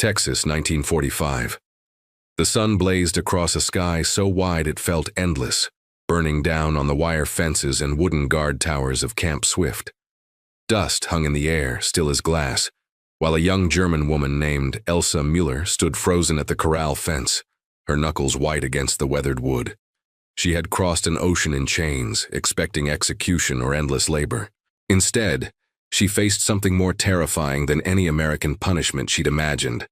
Texas, 1945. The sun blazed across a sky so wide it felt endless, burning down on the wire fences and wooden guard towers of Camp Swift. Dust hung in the air, still as glass, while a young German woman named Elsa Mueller stood frozen at the corral fence, her knuckles white against the weathered wood. She had crossed an ocean in chains, expecting execution or endless labor. Instead, she faced something more terrifying than any American punishment she'd imagined.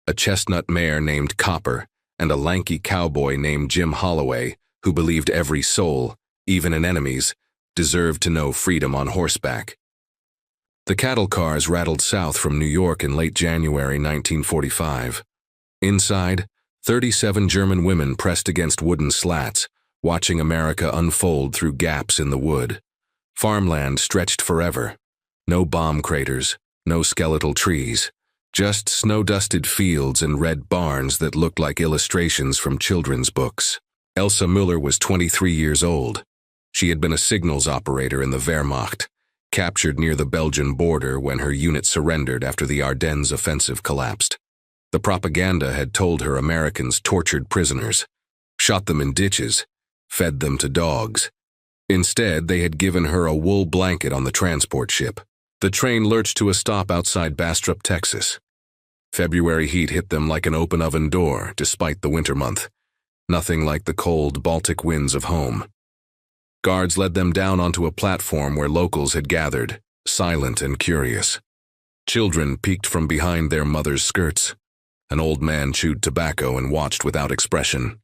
A chestnut mare named Copper and a lanky cowboy named Jim Holloway, who believed every soul, even an enemy's, deserved to know freedom on horseback. The cattle cars rattled south from New York in late January 1945. Inside, 37 German women pressed against wooden slats, watching America unfold through gaps in the wood. Farmland stretched forever. No bomb craters, no skeletal trees, just snow-dusted fields and red barns that looked like illustrations from children's books. Elsa Mueller was 23 years old. She had been a signals operator in the Wehrmacht, captured near the Belgian border when her unit surrendered after the Ardennes offensive collapsed. The propaganda had told her Americans tortured prisoners, shot them in ditches, fed them to dogs. Instead, they had given her a wool blanket on the transport ship. The train lurched to a stop outside Bastrop, Texas. February heat hit them like an open oven door, despite the winter month. Nothing like the cold Baltic winds of home. Guards led them down onto a platform where locals had gathered, silent and curious. Children peeked from behind their mothers' skirts. An old man chewed tobacco and watched without expression.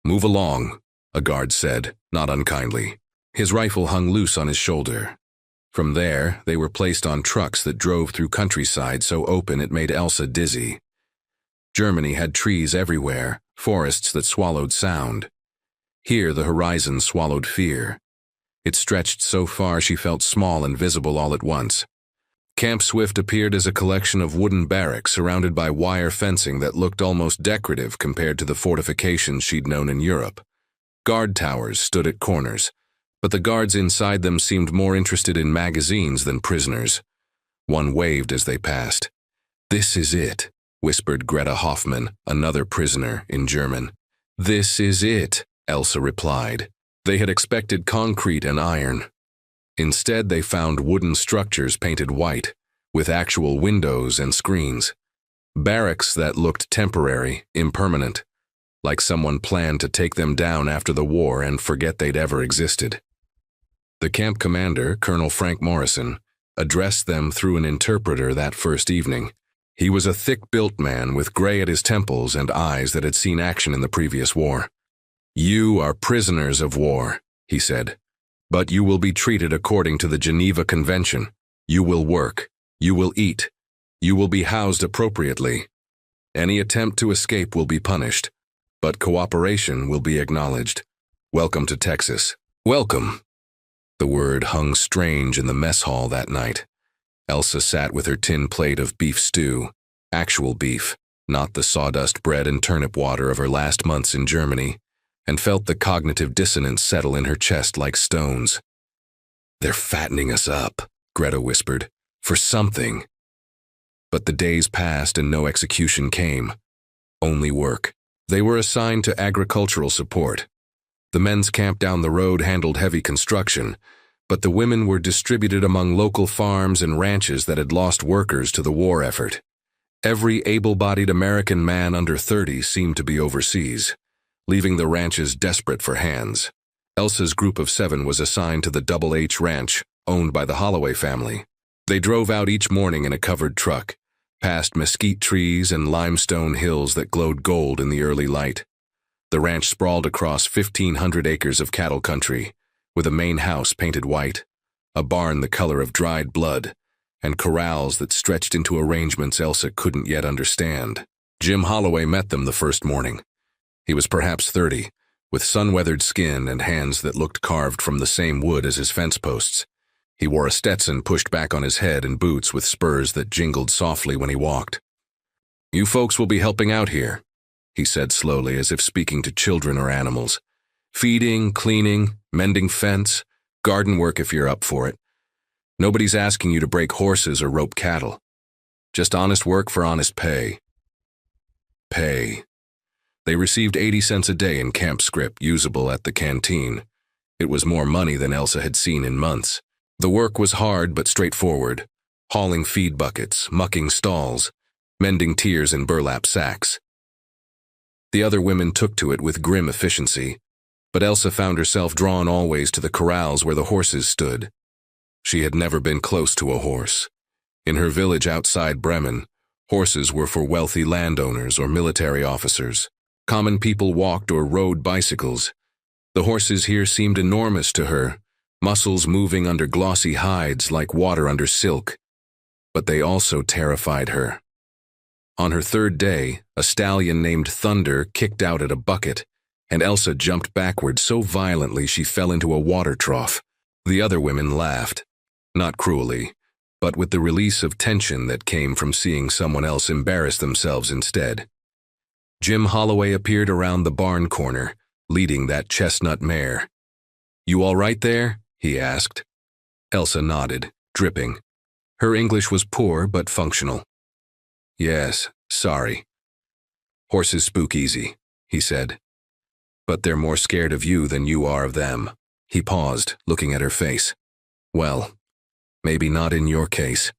"Move along," a guard said, not unkindly. His rifle hung loose on his shoulder. From there, they were placed on trucks that drove through countryside so open it made Elsa dizzy. Germany had trees everywhere, forests that swallowed sound. Here, the horizon swallowed fear. It stretched so far she felt small and visible all at once. Camp Swift appeared as a collection of wooden barracks surrounded by wire fencing that looked almost decorative compared to the fortifications she'd known in Europe. Guard towers stood at corners, but the guards inside them seemed more interested in magazines than prisoners. One waved as they passed. "This is it," whispered Greta Hoffman, another prisoner, in German. "This is it," Elsa replied. They had expected concrete and iron. Instead, they found wooden structures painted white, with actual windows and screens. Barracks that looked temporary, impermanent, like someone planned to take them down after the war and forget they'd ever existed. The camp commander, Colonel Frank Morrison, addressed them through an interpreter that first evening. He was a thick-built man with gray at his temples and eyes that had seen action in the previous war. "You are prisoners of war," he said, "but you will be treated according to the Geneva Convention. You will work. You will eat. You will be housed appropriately. Any attempt to escape will be punished, but cooperation will be acknowledged. Welcome to Texas. Welcome." The word hung strange in the mess hall that night. Elsa sat with her tin plate of beef stew, actual beef, not the sawdust bread and turnip water of her last months in Germany, and felt the cognitive dissonance settle in her chest like stones. "They're fattening us up," Greta whispered, "for something." But the days passed and no execution came. Only work. They were assigned to agricultural support. The men's camp down the road handled heavy construction, but the women were distributed among local farms and ranches that had lost workers to the war effort. Every able-bodied American man under 30 seemed to be overseas, leaving the ranches desperate for hands. Elsa's group of 7 was assigned to the Double H Ranch, owned by the Holloway family. They drove out each morning in a covered truck, past mesquite trees and limestone hills that glowed gold in the early light. The ranch sprawled across 1,500 acres of cattle country, with a main house painted white, a barn the color of dried blood, and corrals that stretched into arrangements Elsa couldn't yet understand. Jim Holloway met them the first morning. He was perhaps 30, with sun-weathered skin and hands that looked carved from the same wood as his fence posts. He wore a Stetson pushed back on his head and boots with spurs that jingled softly when he walked. "You folks will be helping out here," he said slowly, as if speaking to children or animals. "Feeding, cleaning, mending fence, garden work if you're up for it. Nobody's asking you to break horses or rope cattle. Just honest work for honest pay. Pay. They received 80 cents a day in camp scrip, usable at the canteen. It was more money than Elsa had seen in months. The work was hard but straightforward, hauling feed buckets, mucking stalls, mending tiers in burlap sacks. The other women took to it with grim efficiency, but Elsa found herself drawn always to the corrals where the horses stood. She had never been close to a horse. In her village outside Bremen, horses were for wealthy landowners or military officers. Common people walked or rode bicycles. The horses here seemed enormous to her, muscles moving under glossy hides like water under silk. But they also terrified her. On her third day, a stallion named Thunder kicked out at a bucket, and Elsa jumped backward so violently she fell into a water trough. The other women laughed, not cruelly, but with the release of tension that came from seeing someone else embarrass themselves instead. Jim Holloway appeared around the barn corner, leading that chestnut mare. "You all right there?" he asked. Elsa nodded, dripping. Her English was poor but functional. "Yes, sorry. Horses spook easy," he said. "But they're more scared of you than you are of them." He paused, looking at her face. "Well, maybe not in your case."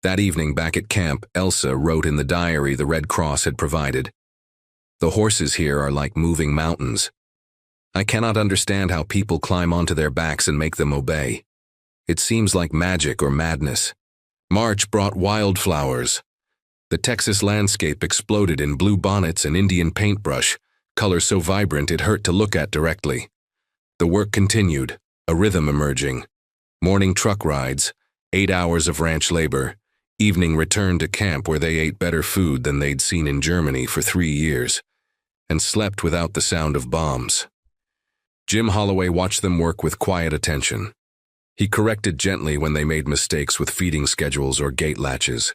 That evening back at camp, Elsa wrote in the diary the Red Cross had provided. "The horses here are like moving mountains. I cannot understand how people climb onto their backs and make them obey. It seems like magic or madness." March brought wildflowers. The Texas landscape exploded in blue bonnets and Indian paintbrush, color so vibrant it hurt to look at directly. The work continued, a rhythm emerging. Morning truck rides, 8 hours of ranch labor, evening return to camp where they ate better food than they'd seen in Germany for 3 years, and slept without the sound of bombs. Jim Holloway watched them work with quiet attention. He corrected gently when they made mistakes with feeding schedules or gate latches.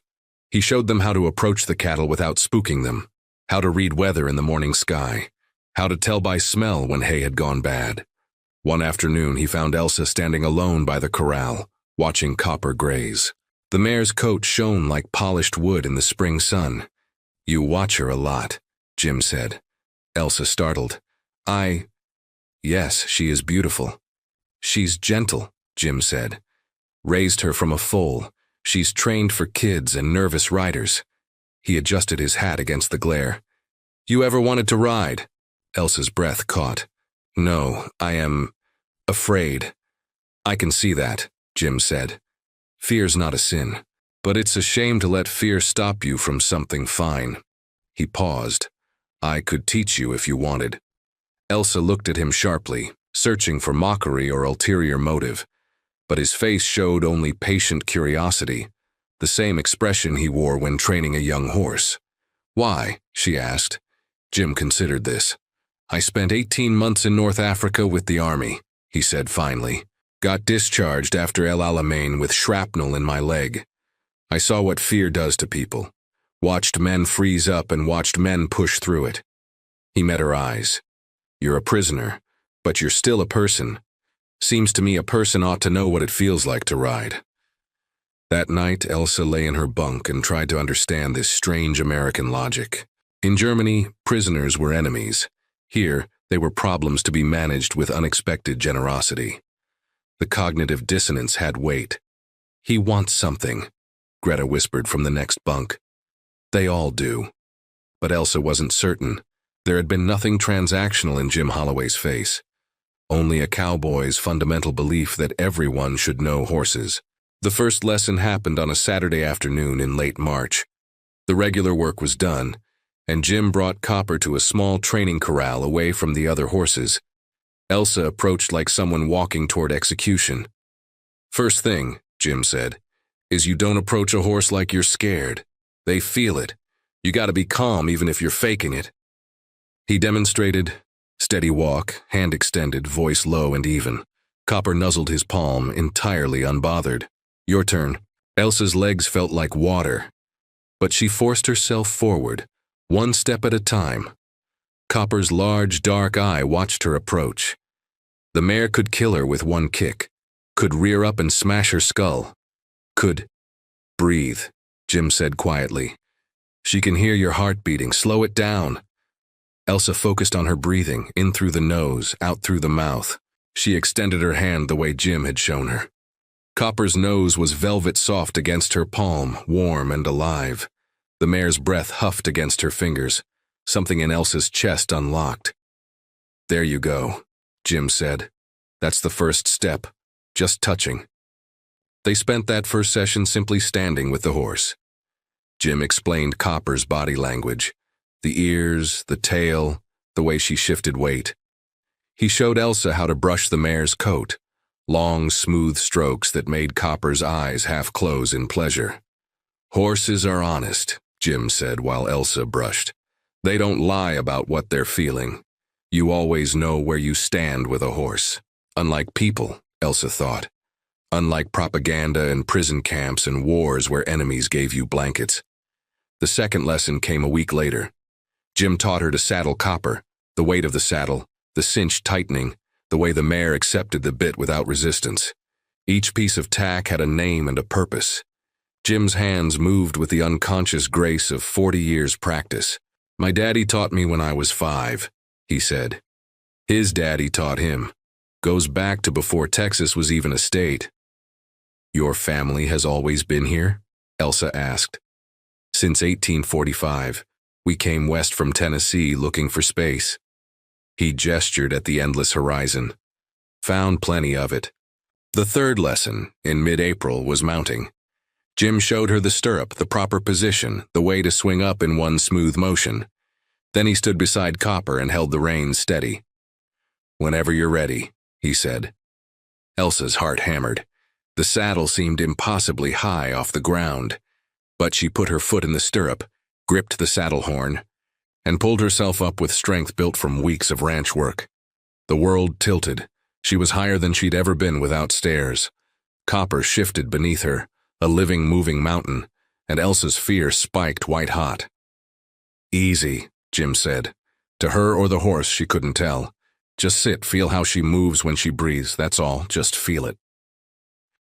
He showed them how to approach the cattle without spooking them, how to read weather in the morning sky, how to tell by smell when hay had gone bad. One afternoon, he found Elsa standing alone by the corral, watching Copper graze. The mare's coat shone like polished wood in the spring sun. "You watch her a lot," Jim said. Elsa startled. Yes, she is beautiful." "She's gentle," Jim said. "Raised her from a foal. She's trained for kids and nervous riders." He adjusted his hat against the glare. "You ever wanted to ride?" Elsa's breath caught. "No, I am afraid." "I can see that," Jim said. "Fear's not a sin, but it's a shame to let fear stop you from something fine." He paused. "I could teach you if you wanted." Elsa looked at him sharply, searching for mockery or ulterior motive, but his face showed only patient curiosity, the same expression he wore when training a young horse. "Why?" she asked. Jim considered this. "I spent 18 months in North Africa with the army," he said finally. "Got discharged after El Alamein with shrapnel in my leg. I saw what fear does to people. Watched men freeze up and watched men push through it." He met her eyes. "You're a prisoner, but you're still a person. Seems to me a person ought to know what it feels like to ride." That night, Elsa lay in her bunk and tried to understand this strange American logic. In Germany, prisoners were enemies. Here, they were problems to be managed with unexpected generosity. The cognitive dissonance had weight. "He wants something," Greta whispered from the next bunk. "They all do." But Elsa wasn't certain. There had been nothing transactional in Jim Holloway's face. Only a cowboy's fundamental belief that everyone should know horses. The first lesson happened on a Saturday afternoon in late March. The regular work was done, and Jim brought Copper to a small training corral away from the other horses. Elsa approached like someone walking toward execution. "First thing," Jim said, "is you don't approach a horse like you're scared. They feel it. You gotta be calm even if you're faking it." He demonstrated. Steady walk, hand extended, voice low and even. Copper nuzzled his palm, entirely unbothered. "Your turn." Elsa's legs felt like water, but she forced herself forward, one step at a time. Copper's large, dark eye watched her approach. The mare could kill her with one kick, could rear up and smash her skull, could breathe, Jim said quietly. "She can hear your heart beating. Slow it down." Elsa focused on her breathing, in through the nose, out through the mouth. She extended her hand the way Jim had shown her. Copper's nose was velvet soft against her palm, warm and alive. The mare's breath huffed against her fingers. Something in Elsa's chest unlocked. "There you go," Jim said. "That's the first step. Just touching." They spent that first session simply standing with the horse. Jim explained Copper's body language. The ears, the tail, the way she shifted weight. He showed Elsa how to brush the mare's coat, long, smooth strokes that made Copper's eyes half close in pleasure. "Horses are honest," Jim said while Elsa brushed. "They don't lie about what they're feeling. You always know where you stand with a horse. Unlike people," Elsa thought. "Unlike propaganda and prison camps and wars where enemies gave you blankets." The second lesson came a week later. Jim taught her to saddle Copper, the weight of the saddle, the cinch tightening, the way the mare accepted the bit without resistance. Each piece of tack had a name and a purpose. Jim's hands moved with the unconscious grace of 40 years' practice. "My daddy taught me when I was 5, he said. His daddy taught him. Goes back to before Texas was even a state." "Your family has always been here?" Elsa asked. "Since 1845. We came west from Tennessee looking for space." He gestured at the endless horizon. "Found plenty of it." The third lesson, in mid-April, was mounting. Jim showed her the stirrup, the proper position, the way to swing up in one smooth motion. Then he stood beside Copper and held the reins steady. "Whenever you're ready," he said. Elsa's heart hammered. The saddle seemed impossibly high off the ground, but she put her foot in the stirrup, gripped the saddle horn, and pulled herself up with strength built from weeks of ranch work. The world tilted. She was higher than she'd ever been without stairs. Copper shifted beneath her, a living, moving mountain, and Elsa's fear spiked white-hot. "Easy," Jim said. To her or the horse, she couldn't tell. "Just sit, feel how she moves when she breathes, that's all, just feel it."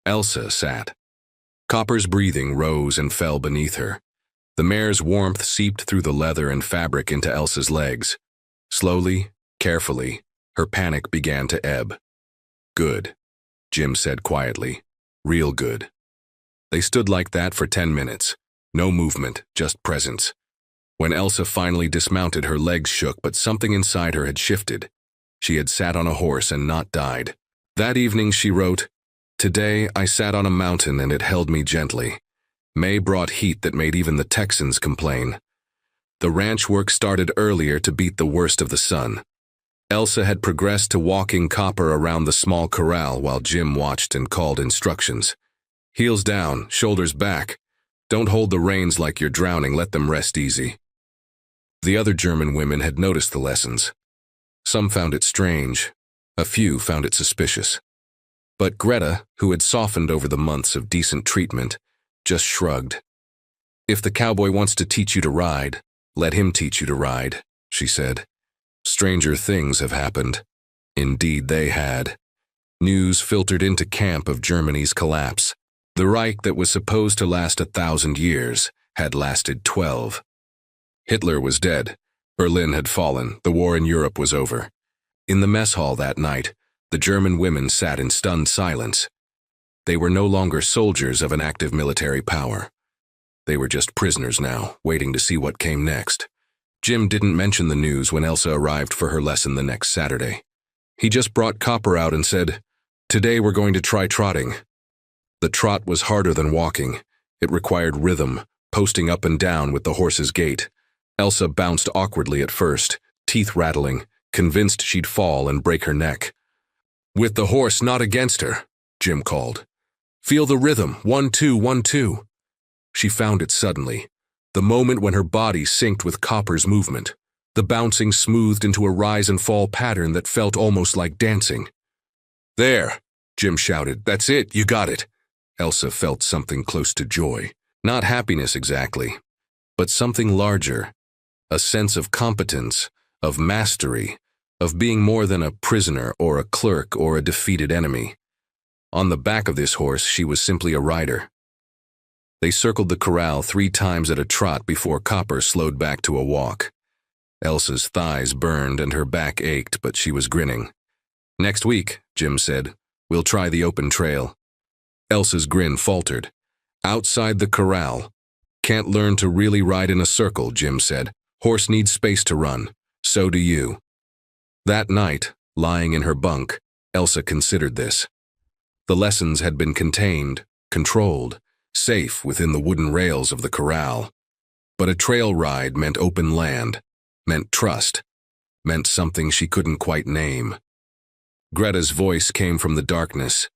Elsa sat. Copper's breathing rose and fell beneath her. The mare's warmth seeped through the leather and fabric into Elsa's legs. Slowly, carefully, her panic began to ebb. "Good," Jim said quietly. "Real good." They stood like that for 10 minutes. No movement, just presence. When Elsa finally dismounted, her legs shook, but something inside her had shifted. She had sat on a horse and not died. That evening she wrote, "Today I sat on a mountain and it held me gently. May brought heat that made even the Texans complain. The ranch work started earlier to beat the worst of the sun." Elsa had progressed to walking Copper around the small corral while Jim watched and called instructions. "Heels down, shoulders back. Don't hold the reins like you're drowning, let them rest easy." The other German women had noticed the lessons. Some found it strange. A few found it suspicious. But Greta, who had softened over the months of decent treatment, just shrugged. "If the cowboy wants to teach you to ride, let him teach you to ride," she said. Stranger things have happened. Indeed they had. News filtered into camp of Germany's collapse. The Reich that was supposed to last 1,000 years had lasted 12. Hitler was dead. Berlin had fallen. The war in Europe was over. In the mess hall that night, the German women sat in stunned silence. They were no longer soldiers of an active military power. They were just prisoners now, waiting to see what came next. Jim didn't mention the news when Elsa arrived for her lesson the next Saturday. He just brought Copper out and said, "Today we're going to try trotting." The trot was harder than walking. It required rhythm, posting up and down with the horse's gait. Elsa bounced awkwardly at first, teeth rattling, convinced she'd fall and break her neck. "With the horse, not against her," Jim called. "Feel the rhythm, 1-2, 1-2. She found it suddenly, the moment when her body synced with Copper's movement. The bouncing smoothed into a rise and fall pattern that felt almost like dancing. "There," Jim shouted. "That's it, you got it." Elsa felt something close to joy. Not happiness exactly, but something larger. A sense of competence, of mastery, of being more than a prisoner or a clerk or a defeated enemy. On the back of this horse, she was simply a rider. They circled the corral 3 times at a trot before Copper slowed back to a walk. Elsa's thighs burned and her back ached, but she was grinning. "Next week," Jim said, "we'll try the open trail." Elsa's grin faltered. "Outside the corral. Can't learn to really ride in a circle," Jim said. "Horse needs space to run. So do you." That night, lying in her bunk, Elsa considered this. The lessons had been contained, controlled, safe within the wooden rails of the corral. But a trail ride meant open land, meant trust, meant something she couldn't quite name. Greta's voice came from the darkness.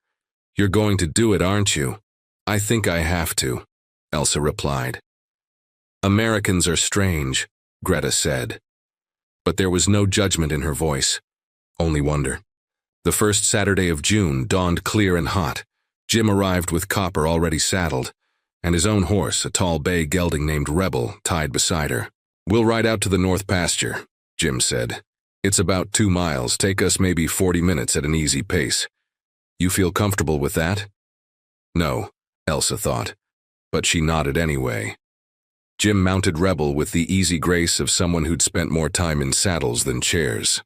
"You're going to do it, aren't you?" "I think I have to," Elsa replied. "Americans are strange," Greta said. But there was no judgment in her voice, only wonder. The first Saturday of June dawned clear and hot. Jim arrived with Copper already saddled, and his own horse, a tall bay gelding named Rebel, tied beside her. "We'll ride out to the north pasture," Jim said. "It's about 2 miles, take us maybe 40 minutes at an easy pace. You feel comfortable with that?" No, Elsa thought, but she nodded anyway. Jim mounted Rebel with the easy grace of someone who'd spent more time in saddles than chairs.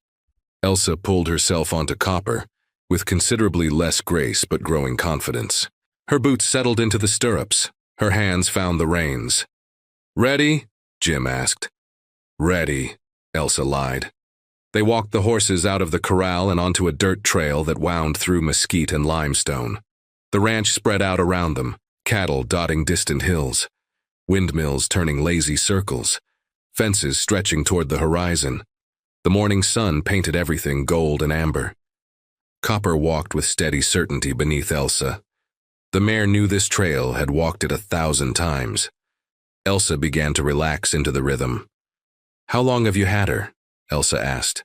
Elsa pulled herself onto Copper, with considerably less grace but growing confidence. Her boots settled into the stirrups. Her hands found the reins. "Ready?" Jim asked. "Ready," Elsa lied. They walked the horses out of the corral and onto a dirt trail that wound through mesquite and limestone. The ranch spread out around them, cattle dotting distant hills, windmills turning lazy circles, fences stretching toward the horizon. The morning sun painted everything gold and amber. Copper walked with steady certainty beneath Elsa. The mare knew this trail, had walked it 1,000 times. Elsa began to relax into the rhythm. "How long have you had her?" Elsa asked.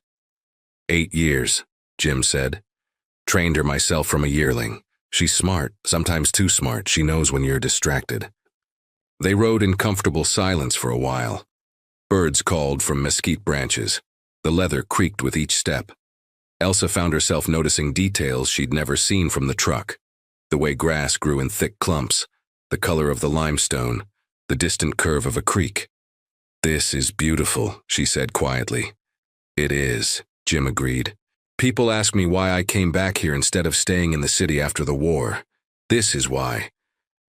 8 years, Jim said. "Trained her myself from a yearling. She's smart, sometimes too smart. She knows when you're distracted." They rode in comfortable silence for a while. Birds called from mesquite branches. The leather creaked with each step. Elsa found herself noticing details she'd never seen from the truck. The way grass grew in thick clumps, the color of the limestone, the distant curve of a creek. "This is beautiful," she said quietly. "It is," Jim agreed. "People ask me why I came back here instead of staying in the city after the war. This is why.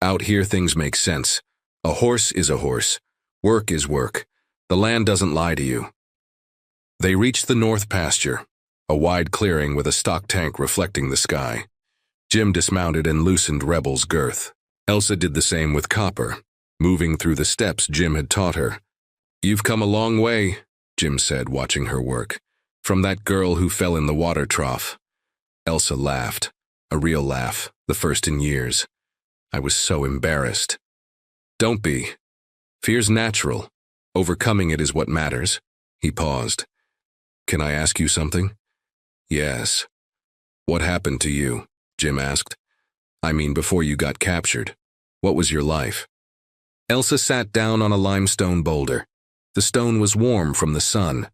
Out here things make sense. A horse is a horse. Work is work. The land doesn't lie to you." They reached the north pasture, a wide clearing with a stock tank reflecting the sky. Jim dismounted and loosened Rebel's girth. Elsa did the same with Copper, moving through the steps Jim had taught her. "You've come a long way," Jim said, watching her work, "from that girl who fell in the water trough." Elsa laughed, a real laugh, the first in years. "I was so embarrassed." "Don't be. Fear's natural. Overcoming it is what matters." He paused. "Can I ask you something?" "Yes." "What happened to you?" Jim asked. "I mean, before you got captured. What was your life?" Elsa sat down on a limestone boulder. The stone was warm from the sun.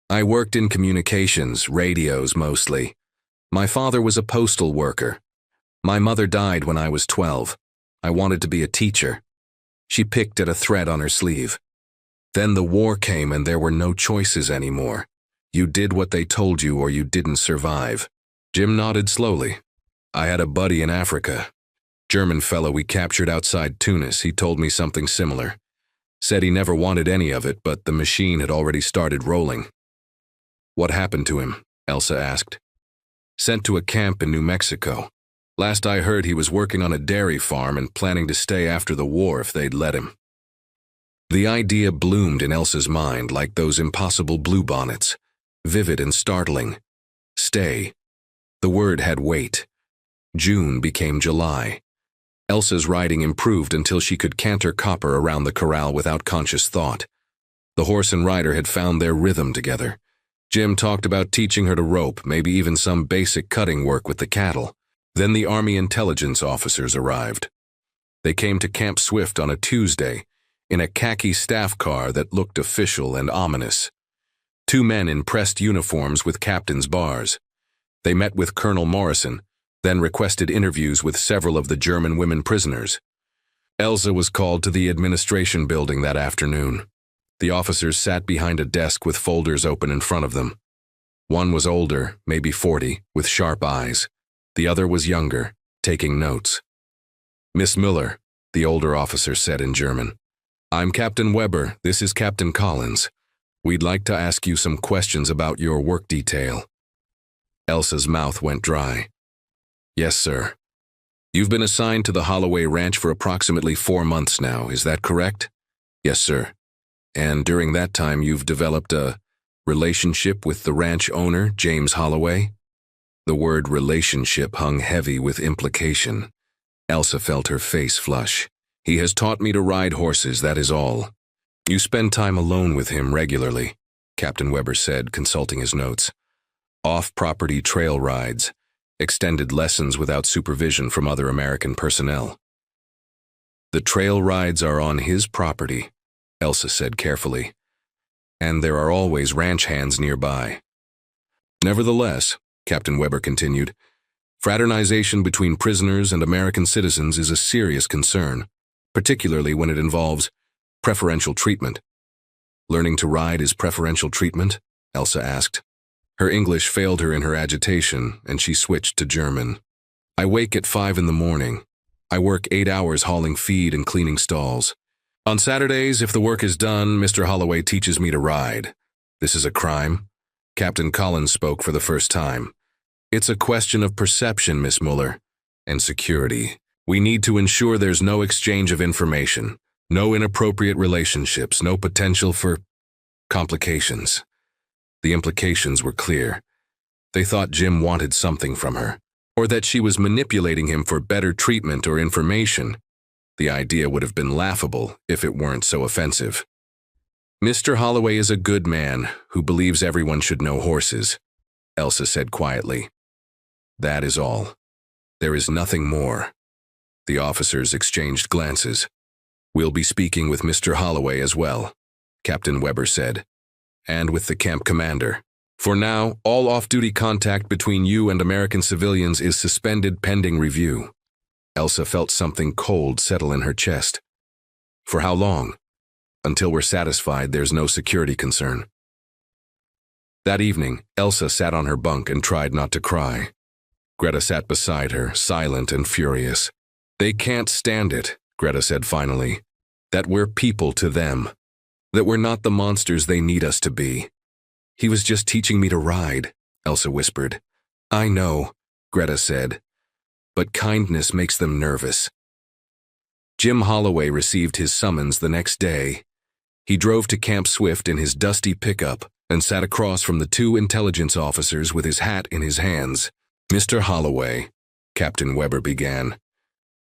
"I worked in communications, radios mostly. My father was a postal worker. My mother died when I was 12. I wanted to be a teacher." She picked at a thread on her sleeve. "Then the war came and there were no choices anymore. You did what they told you or you didn't survive." Jim nodded slowly. "I had a buddy in Africa. German fellow we captured outside Tunis. He told me something similar. Said he never wanted any of it, but the machine had already started rolling." "What happened to him?" Elsa asked. "Sent to a camp in New Mexico. Last I heard he was working on a dairy farm and planning to stay after the war if they'd let him." The idea bloomed in Elsa's mind like those impossible bluebonnets, vivid and startling. Stay. The word had weight. June became July. Elsa's riding improved until she could canter Copper around the corral without conscious thought. The horse and rider had found their rhythm together. Jim talked about teaching her to rope, maybe even some basic cutting work with the cattle. Then the Army intelligence officers arrived. They came to Camp Swift on a Tuesday, in a khaki staff car that looked official and ominous. 2 men in pressed uniforms with captain's bars. They met with Colonel Morrison, then requested interviews with several of the German women prisoners. Elsa was called to the administration building that afternoon. The officers sat behind a desk with folders open in front of them. One was older, maybe 40, with sharp eyes. The other was younger, taking notes. "Miss Miller," the older officer said in German. "I'm Captain Weber, this is Captain Collins. We'd like to ask you some questions about your work detail." Elsa's mouth went dry. "Yes, sir. You've been assigned to the Holloway Ranch for approximately 4 months now, is that correct?" "Yes, sir. And during that time you've developed a relationship with the ranch owner, James Holloway?" The word relationship hung heavy with implication. Elsa felt her face flush. "He has taught me to ride horses, that is all." "You spend time alone with him regularly," Captain Weber said, consulting his notes. "Off-property trail rides, extended lessons without supervision from other American personnel." "The trail rides are on his property," Elsa said carefully, "and there are always ranch hands nearby." "Nevertheless," Captain Weber continued, "fraternization between prisoners and American citizens is a serious concern, particularly when it involves preferential treatment." "Learning to ride is preferential treatment?" Elsa asked. Her English failed her in her agitation, and she switched to German. "I wake at 5 in the morning. I work 8 hours hauling feed and cleaning stalls. On Saturdays, if the work is done, Mr. Holloway teaches me to ride. This is a crime?" Captain Collins spoke for the first time. "It's a question of perception, Miss Muller, and security. We need to ensure there's no exchange of information, no inappropriate relationships, no potential for complications." The implications were clear. They thought Jim wanted something from her, or that she was manipulating him for better treatment or information. The idea would have been laughable if it weren't so offensive. "Mr. Holloway is a good man who believes everyone should know horses," Elsa said quietly. "That is all. There is nothing more." The officers exchanged glances. "We'll be speaking with Mr. Holloway as well," Captain Weber said, "and with the camp commander. For now, all off-duty contact between you and American civilians is suspended pending review." Elsa felt something cold settle in her chest. "For how long?" "Until we're satisfied there's no security concern." That evening, Elsa sat on her bunk and tried not to cry. Greta sat beside her, silent and furious. "They can't stand it," Greta said finally, "that we're people to them, that we're not the monsters they need us to be." "He was just teaching me to ride," Elsa whispered. "I know," Greta said, "but kindness makes them nervous." Jim Holloway received his summons the next day. He drove to Camp Swift in his dusty pickup and sat across from the 2 intelligence officers with his hat in his hands. "Mr. Holloway," Captain Weber began,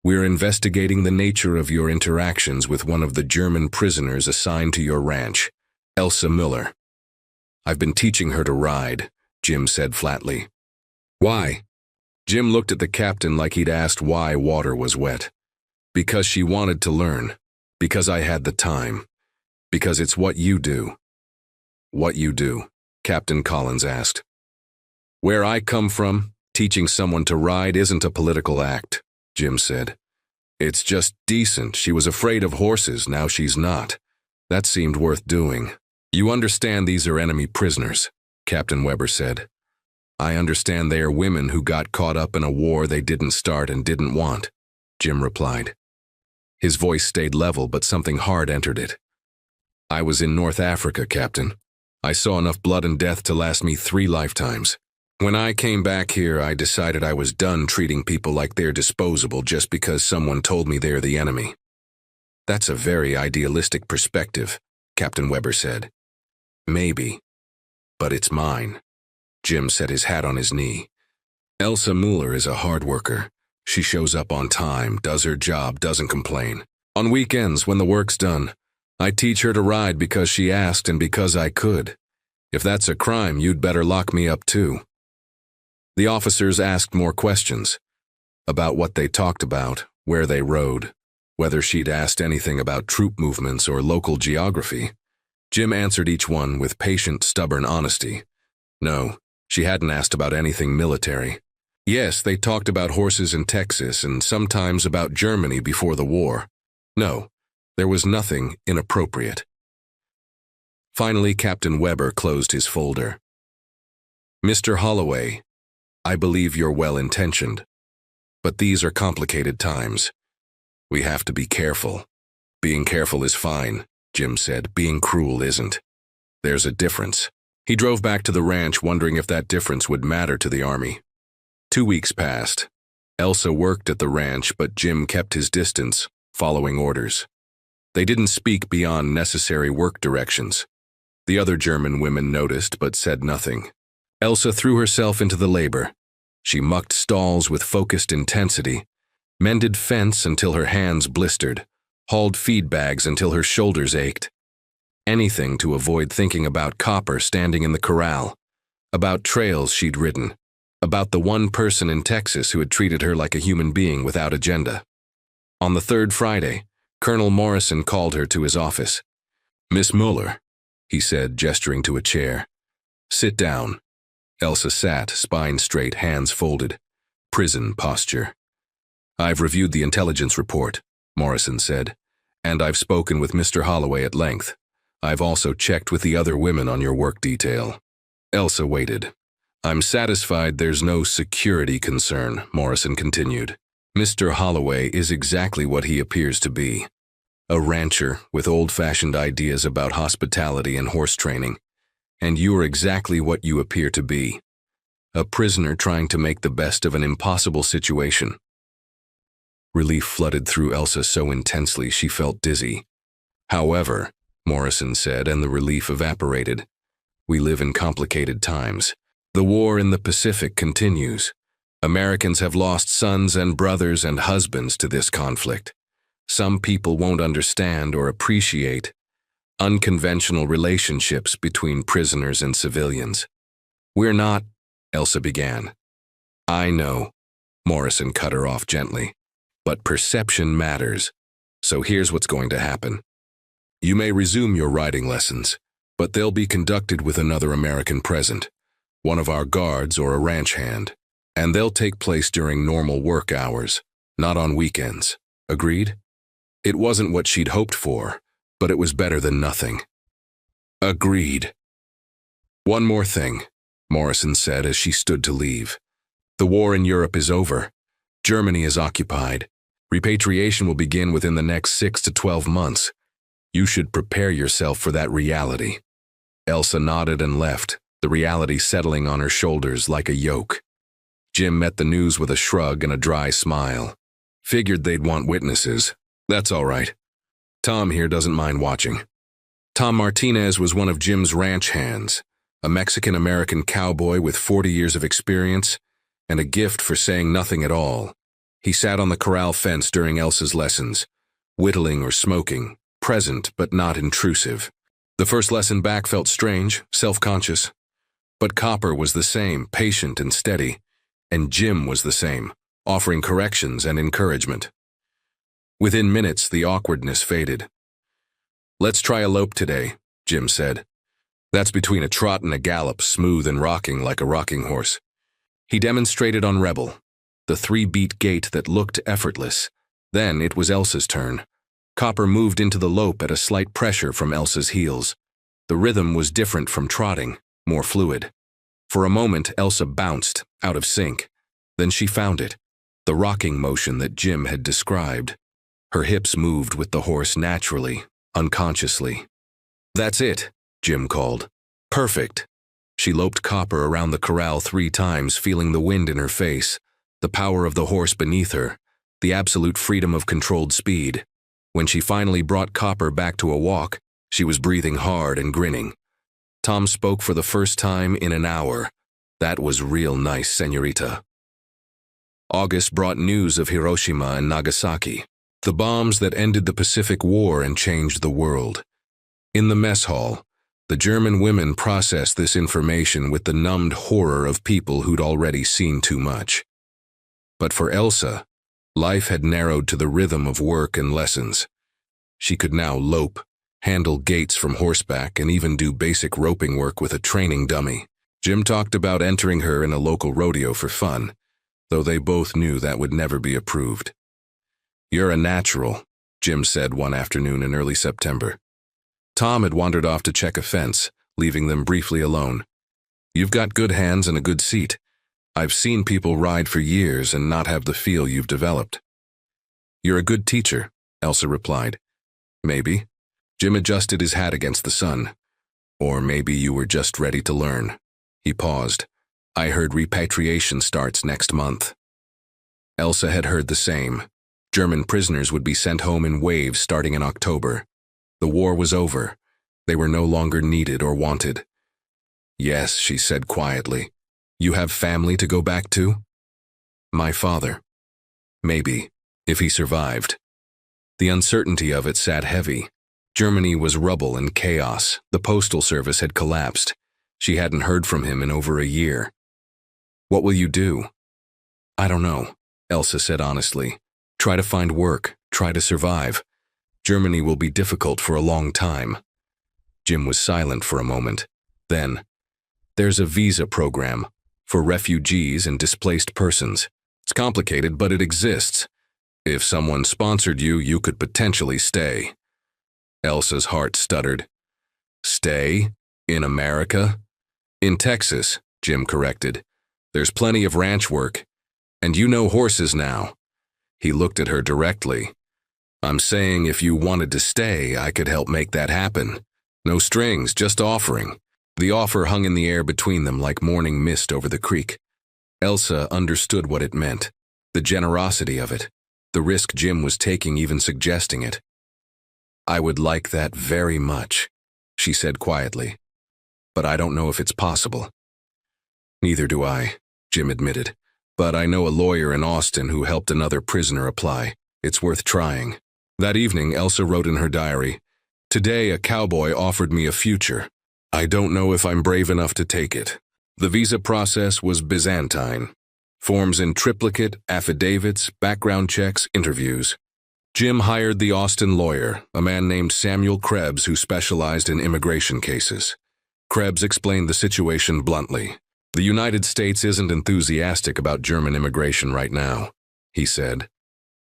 "we're investigating the nature of your interactions with one of the German prisoners assigned to your ranch, Elsa Miller." "I've been teaching her to ride," Jim said flatly. "Why?" Jim looked at the captain like he'd asked why water was wet. "Because she wanted to learn. Because I had the time. Because it's what you do." "What you do?" Captain Collins asked. "Where I come from, teaching someone to ride isn't a political act," Jim said. "It's just decent. She was afraid of horses, now she's not. That seemed worth doing." "You understand these are enemy prisoners," Captain Weber said. "I understand they are women who got caught up in a war they didn't start and didn't want," Jim replied. His voice stayed level, but something hard entered it. "I was in North Africa, Captain. I saw enough blood and death to last me 3 lifetimes. When I came back here, I decided I was done treating people like they're disposable just because someone told me they're the enemy." "That's a very idealistic perspective," Captain Weber said. "Maybe, but it's mine." Jim set his hat on his knee. "Elsa Muller is a hard worker. She shows up on time, does her job, doesn't complain. On weekends, when the work's done, I teach her to ride because she asked and because I could. If that's a crime, you'd better lock me up too." The officers asked more questions. About what they talked about, where they rode, whether she'd asked anything about troop movements or local geography. Jim answered each one with patient, stubborn honesty. No, she hadn't asked about anything military. Yes, they talked about horses in Texas and sometimes about Germany before the war. No, there was nothing inappropriate. Finally, Captain Weber closed his folder. Mr. Holloway, I believe you're well-intentioned, but these are complicated times. We have to be careful. Being careful is fine, Jim said. Being cruel isn't. There's a difference. He drove back to the ranch wondering if that difference would matter to the Army. 2 weeks passed. Elsa worked at the ranch, but Jim kept his distance, following orders. They didn't speak beyond necessary work directions. The other German women noticed but said nothing. Elsa threw herself into the labor. She mucked stalls with focused intensity, mended fence until her hands blistered, hauled feed bags until her shoulders ached. Anything to avoid thinking about Copper standing in the corral, about trails she'd ridden, about the one person in Texas who had treated her like a human being without agenda. On the third Friday, Colonel Morrison called her to his office. "Miss Mueller," he said, gesturing to a chair. "Sit down." Elsa sat, spine straight, hands folded. Prison posture. "I've reviewed the intelligence report," Morrison said, "and I've spoken with Mr. Holloway at length. I've also checked with the other women on your work detail." Elsa waited. "I'm satisfied there's no security concern," Morrison continued. "Mr. Holloway is exactly what he appears to be. A rancher with old-fashioned ideas about hospitality and horse training. And you're exactly what you appear to be. A prisoner trying to make the best of an impossible situation." Relief flooded through Elsa so intensely she felt dizzy. "However," Morrison said, and the relief evaporated, "we live in complicated times. The war in the Pacific continues. Americans have lost sons and brothers and husbands to this conflict. Some people won't understand or appreciate unconventional relationships between prisoners and civilians. We're not," Elsa began. "I know," Morrison cut her off gently, "but perception matters. So here's what's going to happen. You may resume your riding lessons, but they'll be conducted with another American present, one of our guards or a ranch hand, and they'll take place during normal work hours, not on weekends. Agreed?" It wasn't what she'd hoped for, but it was better than nothing. "Agreed." "One more thing," Morrison said as she stood to leave. "The war in Europe is over. Germany is occupied. Repatriation will begin within the next 6 to 12 months. You should prepare yourself for that reality." Elsa nodded and left, the reality settling on her shoulders like a yoke. Jim met the news with a shrug and a dry smile. "Figured they'd want witnesses. That's all right. Tom here doesn't mind watching." Tom Martinez was one of Jim's ranch hands, a Mexican-American cowboy with 40 years of experience and a gift for saying nothing at all. He sat on the corral fence during Elsa's lessons, whittling or smoking, present but not intrusive. The first lesson back felt strange, self-conscious. But Copper was the same, patient and steady, and Jim was the same, offering corrections and encouragement. Within minutes, the awkwardness faded. "Let's try a lope today," Jim said. "That's between a trot and a gallop, smooth and rocking like a rocking horse." He demonstrated on Rebel, the 3-beat gait that looked effortless. Then it was Elsa's turn. Copper moved into the lope at a slight pressure from Elsa's heels. The rhythm was different from trotting, more fluid. For a moment, Elsa bounced, out of sync. Then she found it, the rocking motion that Jim had described. Her hips moved with the horse naturally, unconsciously. "That's it," Jim called. "Perfect." She loped Copper around the corral 3 times, feeling the wind in her face, the power of the horse beneath her, the absolute freedom of controlled speed. When she finally brought Copper back to a walk, she was breathing hard and grinning. Tom spoke for the first time in an hour. "That was real nice, señorita." August brought news of Hiroshima and Nagasaki, the bombs that ended the Pacific War and changed the world. In the mess hall, the German women processed this information with the numbed horror of people who'd already seen too much. But for Elsa, life had narrowed to the rhythm of work and lessons. She could now lope, handle gaits from horseback, and even do basic roping work with a training dummy. Jim talked about entering her in a local rodeo for fun, though they both knew that would never be approved. "You're a natural," Jim said one afternoon in early September. Tom had wandered off to check a fence, leaving them briefly alone. You've got good hands and a good seat. I've seen people ride for years and not have the feel you've developed. You're a good teacher, Elsa replied. Maybe. Jim adjusted his hat against the sun. Or maybe you were just ready to learn. He paused. I heard repatriation starts next month. Elsa had heard the same. German prisoners would be sent home in waves starting in October. The war was over. They were no longer needed or wanted. Yes, she said quietly. You have family to go back to? My father. Maybe, if he survived. The uncertainty of it sat heavy. Germany was rubble and chaos. The postal service had collapsed. She hadn't heard from him in over a year. What will you do? I don't know, Elsa said honestly. Try to find work, try to survive. Germany will be difficult for a long time. Jim was silent for a moment. Then, there's a visa program for refugees and displaced persons. It's complicated, but it exists. If someone sponsored you, you could potentially stay. Elsa's heart stuttered. Stay? In America? In Texas, Jim corrected. There's plenty of ranch work. And you know horses now. He looked at her directly. I'm saying if you wanted to stay, I could help make that happen. No strings, just offering. The offer hung in the air between them like morning mist over the creek. Elsa understood what it meant, the generosity of it, the risk Jim was taking even suggesting it. I would like that very much, she said quietly. But I don't know if it's possible. Neither do I, Jim admitted. But I know a lawyer in Austin who helped another prisoner apply. It's worth trying. That evening, Elsa wrote in her diary, Today a cowboy offered me a future. I don't know if I'm brave enough to take it. The visa process was Byzantine. Forms in triplicate, affidavits, background checks, interviews. Jim hired the Austin lawyer, a man named Samuel Krebs who specialized in immigration cases. Krebs explained the situation bluntly. The United States isn't enthusiastic about German immigration right now, he said.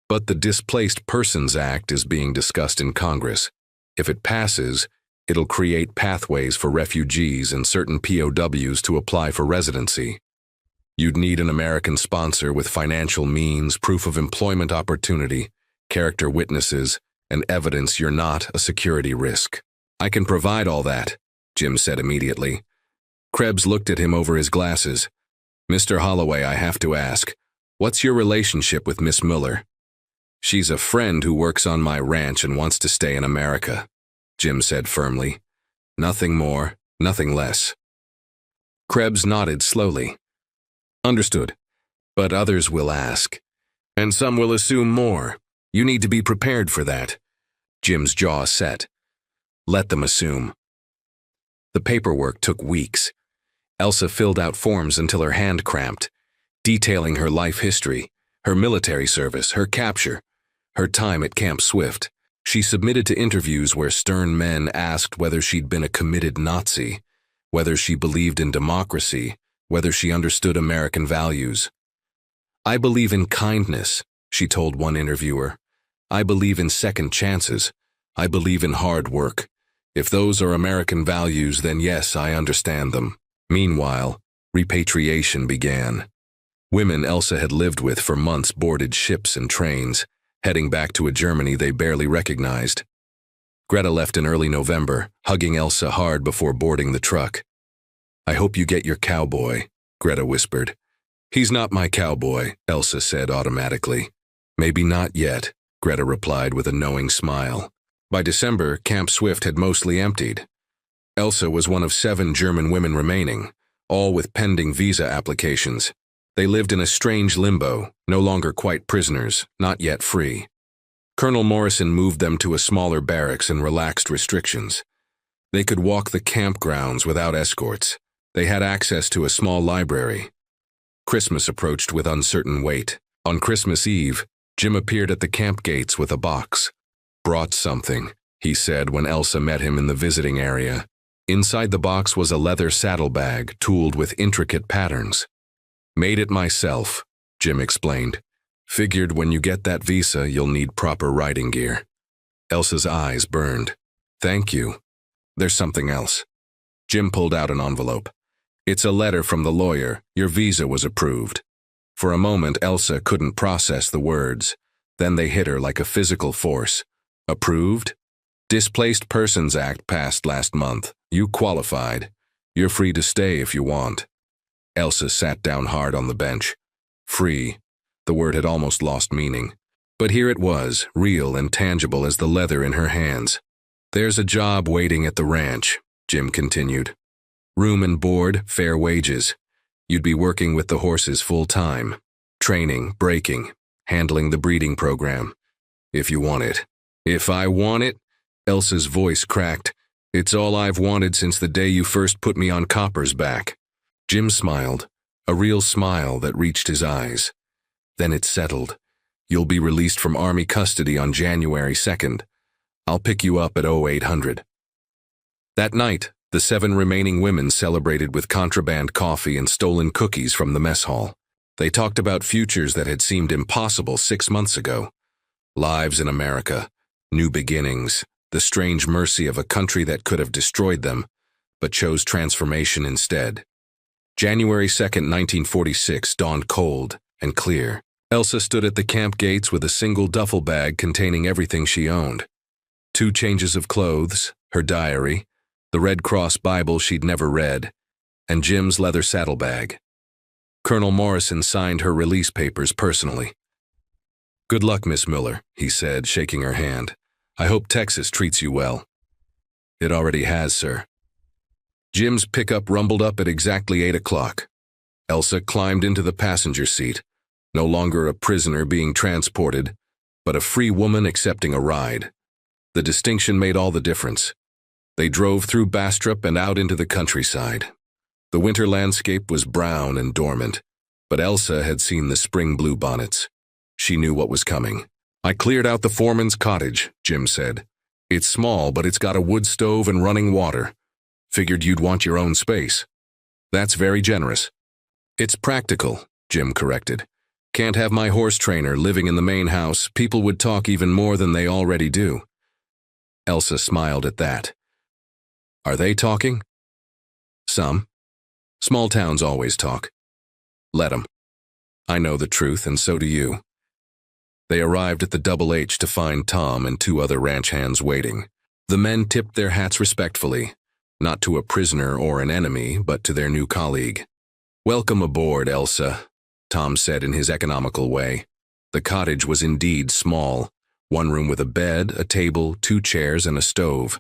But the Displaced Persons Act is being discussed in Congress. If it passes, it'll create pathways for refugees and certain POWs to apply for residency. You'd need an American sponsor with financial means, proof of employment opportunity, character witnesses, and evidence you're not a security risk. I can provide all that, Jim said immediately. Krebs looked at him over his glasses. Mr. Holloway, I have to ask, what's your relationship with Miss Muller? She's a friend who works on my ranch and wants to stay in America, Jim said firmly. Nothing more, nothing less. Krebs nodded slowly. Understood. But others will ask. And some will assume more. You need to be prepared for that. Jim's jaw set. Let them assume. The paperwork took weeks. Elsa filled out forms until her hand cramped, detailing her life history, her military service, her capture, her time at Camp Swift. She submitted to interviews where stern men asked whether she'd been a committed Nazi, whether she believed in democracy, whether she understood American values. I believe in kindness, she told one interviewer. I believe in second chances. I believe in hard work. If those are American values, then yes, I understand them. Meanwhile, repatriation began. Women Elsa had lived with for months boarded ships and trains, heading back to a Germany they barely recognized. Greta left in early November, hugging Elsa hard before boarding the truck. I hope you get your cowboy, Greta whispered. He's not my cowboy, Elsa said automatically. Maybe not yet, Greta replied with a knowing smile. By December, Camp Swift had mostly emptied. Elsa was one of 7 German women remaining, all with pending visa applications. They lived in a strange limbo, no longer quite prisoners, not yet free. Colonel Morrison moved them to a smaller barracks and relaxed restrictions. They could walk the campgrounds without escorts. They had access to a small library. Christmas approached with uncertain weight. On Christmas Eve, Jim appeared at the camp gates with a box. Brought something, he said when Elsa met him in the visiting area. Inside the box was a leather saddlebag tooled with intricate patterns. Made it myself, Jim explained. Figured when you get that visa, you'll need proper riding gear. Elsa's eyes burned. Thank you. There's something else. Jim pulled out an envelope. It's a letter from the lawyer. Your visa was approved. For a moment, Elsa couldn't process the words. Then they hit her like a physical force. Approved? Displaced Persons Act passed last month. You qualified. You're free to stay if you want. Elsa sat down hard on the bench. Free. The word had almost lost meaning. But here it was, real and tangible as the leather in her hands. There's a job waiting at the ranch, Jim continued. Room and board, fair wages. You'd be working with the horses full-time. Training, breaking, handling the breeding program. If you want it. If I want it? Elsa's voice cracked. It's all I've wanted since the day you first put me on Copper's back. Jim smiled, a real smile that reached his eyes. Then it settled. You'll be released from Army custody on January 2nd. I'll pick you up at 0800. That night, the 7 remaining women celebrated with contraband coffee and stolen cookies from the mess hall. They talked about futures that had seemed impossible 6 months ago. Lives in America, new beginnings, the strange mercy of a country that could have destroyed them, but chose transformation instead. January 2nd, 1946 dawned cold and clear. Elsa stood at the camp gates with a single duffel bag containing everything she owned. 2 changes of clothes, her diary, the Red Cross Bible she'd never read, and Jim's leather saddlebag. Colonel Morrison signed her release papers personally. Good luck, Miss Miller, he said, shaking her hand. I hope Texas treats you well. It already has, sir. Jim's pickup rumbled up at exactly 8 o'clock. Elsa climbed into the passenger seat, no longer a prisoner being transported, but a free woman accepting a ride. The distinction made all the difference. They drove through Bastrop and out into the countryside. The winter landscape was brown and dormant, but Elsa had seen the spring bluebonnets. She knew what was coming. I cleared out the foreman's cottage, Jim said. It's small, but it's got a wood stove and running water. Figured you'd want your own space. That's very generous. It's practical, Jim corrected. Can't have my horse trainer living in the main house. People would talk even more than they already do. Elsa smiled at that. Are they talking? Some. Small towns always talk. Let 'em. I know the truth, and so do you. They arrived at the Double H to find Tom and 2 other ranch hands waiting. The men tipped their hats respectfully, not to a prisoner or an enemy, but to their new colleague. Welcome aboard, Elsa, Tom said in his economical way. The cottage was indeed small, 1 room with a bed, a table, 2 chairs, and a stove.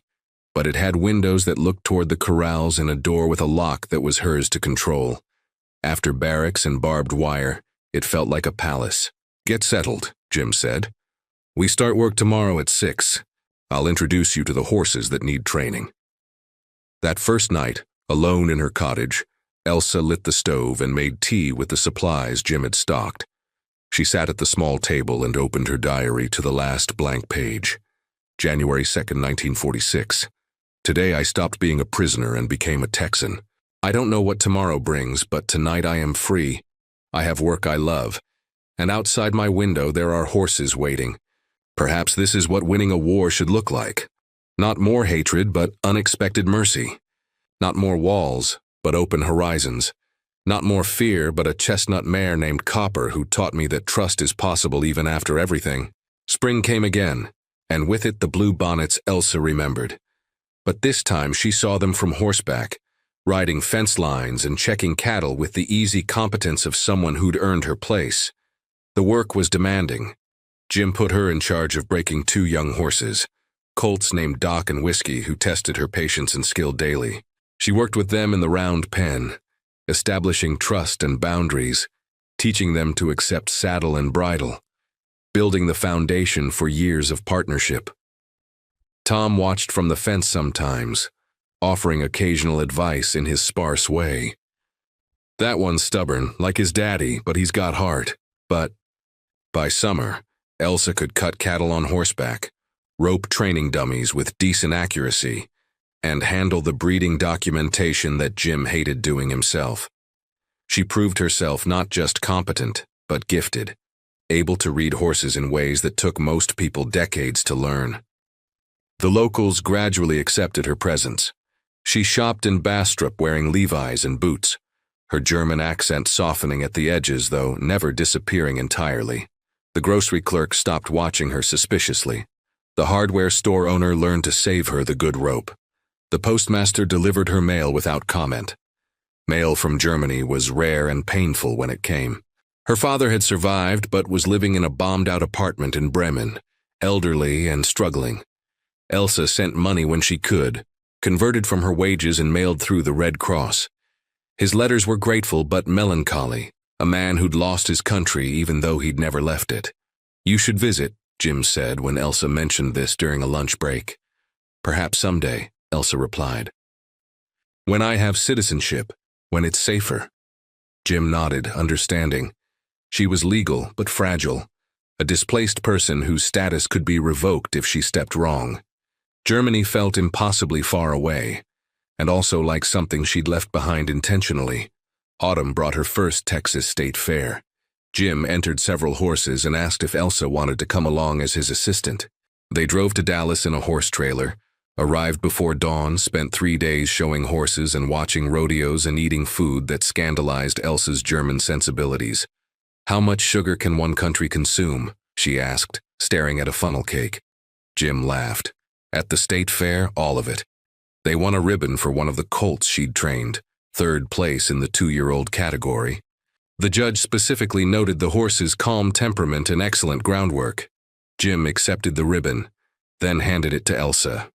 But it had windows that looked toward the corrals and a door with a lock that was hers to control. After barracks and barbed wire, it felt like a palace. Get settled, Jim said. We start work tomorrow at 6. I'll introduce you to the horses that need training. That first night, alone in her cottage, Elsa lit the stove and made tea with the supplies Jim had stocked. She sat at the small table and opened her diary to the last blank page. January 2nd, 1946. Today I stopped being a prisoner and became a Texan. I don't know what tomorrow brings, but tonight I am free. I have work I love. And outside my window there are horses waiting. Perhaps this is what winning a war should look like. Not more hatred, but unexpected mercy. Not more walls, but open horizons. Not more fear, but a chestnut mare named Copper who taught me that trust is possible even after everything. Spring came again, and with it the blue bonnets Elsa remembered. But this time she saw them from horseback, riding fence lines and checking cattle with the easy competence of someone who'd earned her place. The work was demanding. Jim put her in charge of breaking 2 young horses, colts named Doc and Whiskey, who tested her patience and skill daily. She worked with them in the round pen, establishing trust and boundaries, teaching them to accept saddle and bridle, building the foundation for years of partnership. Tom watched from the fence sometimes, offering occasional advice in his sparse way. That one's stubborn, like his daddy, but he's got heart. But by summer, Elsa could cut cattle on horseback, rope training dummies with decent accuracy, and handle the breeding documentation that Jim hated doing himself. She proved herself not just competent, but gifted, able to read horses in ways that took most people decades to learn. The locals gradually accepted her presence. She shopped in Bastrop wearing Levi's and boots, her German accent softening at the edges, though never disappearing entirely. The grocery clerk stopped watching her suspiciously. The hardware store owner learned to save her the good rope. The postmaster delivered her mail without comment. Mail from Germany was rare and painful when it came. Her father had survived but was living in a bombed-out apartment in Bremen, elderly and struggling. Elsa sent money when she could, converted from her wages and mailed through the Red Cross. His letters were grateful but melancholy, a man who'd lost his country even though he'd never left it. "You should visit," Jim said when Elsa mentioned this during a lunch break. "Perhaps someday," Elsa replied. "When I have citizenship, when it's safer." Jim nodded, understanding. She was legal but fragile, a displaced person whose status could be revoked if she stepped wrong. Germany felt impossibly far away, and also like something she'd left behind intentionally. Autumn brought her first Texas State Fair. Jim entered several horses and asked if Elsa wanted to come along as his assistant. They drove to Dallas in a horse trailer, arrived before dawn, spent 3 days showing horses and watching rodeos and eating food that scandalized Elsa's German sensibilities. "How much sugar can one country consume?" she asked, staring at a funnel cake. Jim laughed. At the state fair, all of it. They won a ribbon for one of the colts she'd trained, 3rd place in the 2-year-old category. The judge specifically noted the horse's calm temperament and excellent groundwork. Jim accepted the ribbon, then handed it to Elsa.